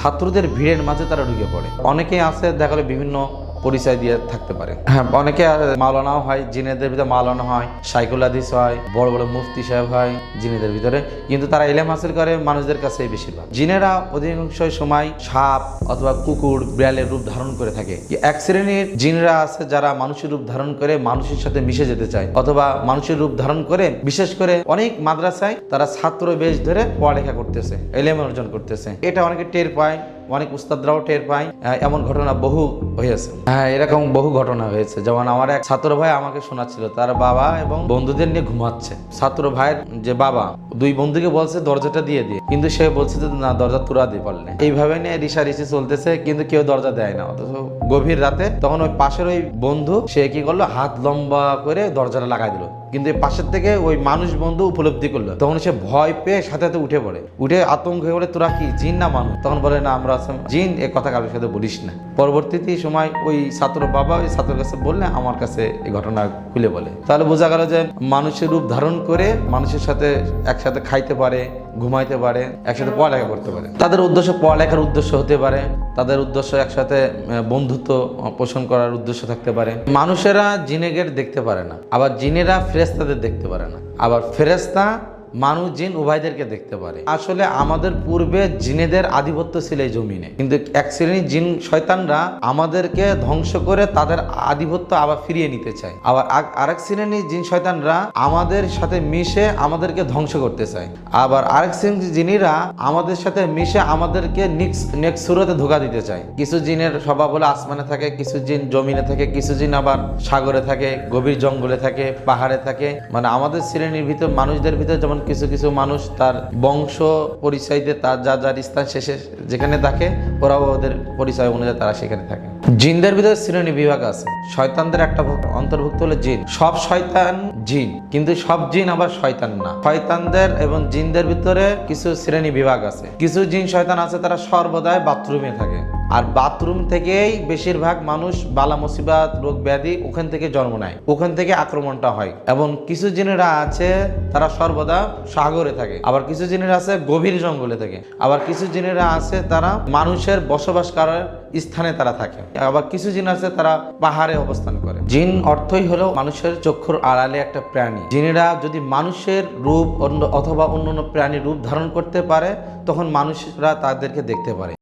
ছাত্রদের ভিড়ের মাঝে তারা ঢুকে পড়ে। অনেকেই আছে দেখা গেলো বিভিন্ন পরিচয় দিয়ে থাকতে পারে। হ্যাঁ, অনেকে মাওলানাও হয়, জিনেদের ভিতরে মাওলানা হয়, শাইখুল হাদিস হয়, বড় বড় মুফতি সাহেব হয় জিনেদের ভিতরে, কিন্তু তারা ইলম হাসিল করে মানুষদের কাছে বেশিরভাগ। জিনেরা অধিকাংশ সময় সাপ অথবা কুকুর বিড়ালের রূপ ধারণ করে থাকে। এক শ্রেণীর জিনরা আছে যারা মানুষের রূপ ধারণ করে মানুষের সাথে মিশে যেতে চায়, অথবা মানুষের রূপ ধারণ করে বিশেষ করে অনেক মাদ্রাসায় তারা ছাত্র বেশ ধরে পড়ালেখা করতেছে, ইলম অর্জন করতেছে। এটা অনেকে টের পায়, অনেক উস্তাদরাও টের পায়। এমন ঘটনা বহু হয়েছে। হ্যাঁ, এরকম বহু ঘটনা হয়েছে। যেমন আমার এক ছাত্র ভাই আমাকে শোনাচ্ছিল, তার বাবা এবং বন্ধুদের নিয়ে ঘুমাচ্ছে। ছাত্র ভাইয়ের যে বাবা দুই বন্ধুকে বলছে দরজাটা দিয়ে দিয়ে, কিন্তু সে বলছে যে না, দরজা তুরা দিয়ে পারলে। এইভাবে নিয়ে রিসারিসি চলতেছে, কিন্তু কেউ দরজা দেয় না। অথচ গভীর রাতে তখন ওই পাশের ওই বন্ধু সে কি করলো, হাত লম্বা করে দরজাটা লাগাই দিল, কিন্তু পাশের থেকে ওই মানুষ বন্ধু উপলব্ধি করলো। তখন সে ভয় পেয়ে সাথে সাথে উঠে পড়ে, উঠে আতঙ্ক হয়ে বলে, তোরা কি জিন না মানুষ? তখন বলে, না আমরা জিন, এ কথা কারোর সাথে বলিস না। পরবর্তীতে সময় ওই ছাত্র বাবা ওই ছাত্রের কাছে বললে আমার কাছে এই ঘটনা খুলে বলে। তাহলে বোঝা গেল যে মানুষের রূপ ধারণ করে মানুষের সাথে একসাথে খাইতে পারে, ঘুমাইতে পারে, একসাথে পড়ালেখা করতে পারে। তাদের উদ্দেশ্য পড়ালেখার উদ্দেশ্য হতে পারে, তাদের উদ্দেশ্য একসাথে বন্ধুত্ব পোষণ করার উদ্দেশ্য থাকতে পারে। মানুষেরা জিনেদের দেখতে পারে না, আবার জিনেরা ফেরেশতাদের দেখতে পারে না, আবার ফেরেশতা মানুষ জিন উভয়দেরকে দেখতে পারে। আসলে আমাদের পূর্বে জিনেদের আধিপত্য ছিল এই জমিনে, কিন্তু এক শ্রেণীর জিন শয়তানরা আমাদেরকে ধ্বংস করে তাদের আধিপত্য আবার ফিরিয়ে নিতে চায়। আবার আরেক শ্রেণীর জিন শয়তানরা আমাদের সাথে মিশে আমাদেরকে ধ্বংস করতে চায়। আবার আরেক শ্রেণীর জিনিরা আমাদের সাথে মিশে আমাদেরকে নেক্সট সুরতে ধোঁকা দিতে চায়। কিছু জিনের স্বভাব হলো আসমানে থাকে, কিছু জিন জমিনে থাকে, কিছু জিন আবার সাগরে থাকে, গভীর জঙ্গলে থাকে, পাহাড়ে থাকে। মানে আমাদের শ্রেণীর ভিতর মানুষদের ভিতর যেমন কিছু কিছু মানুষ তার বংশ পরিচয় দিয়ে তার যার স্থান শেষে যেখানে থাকে, ওরাও ওদের পরিচয় অনুযায়ী তারা সেখানে থাকে। জিনদের ভিতরে শ্রেণী বিভাগ আছে। শয়তানদের একটা অন্তর্ভুক্ত হলো জিন। সব শয়তান জিন, কিন্তু সব জিন আবার শয়তান না। শয়তানদের এবং জিনদের ভিতরে কিছু শ্রেণী বিভাগ আছে। কিছু জিন শয়তান আছে তারা সর্বদাই বাথরুমে থাকে, আর বাথরুম থেকেই বেশিরভাগ মানুষ বালা মুসিবাত রোগ ব্যাধি ওখান থেকে জন্ম নেয়, ওখান থেকে আক্রমণটা হয়। এবং কিছু জিনেরা আছে তারা সর্বদা সাগরে থাকে, আবার কিছু জিনেরা আছে গভীর জঙ্গলে থাকে, আবার কিছু জিনেরা আছে তারা মানুষের বসবাস করার স্থানে তারা থাকে, আবার কিছু জিন আছে তারা পাহাড়ে অবস্থান করে। জিন অর্থই হলো মানুষের চক্ষুর আড়ালে একটা প্রাণী। জিনেরা যদি মানুষের রূপ অথবা অন্য প্রাণীর রূপ ধারণ করতে পারে, তখন মানুষরা তাদেরকে দেখতে পারে।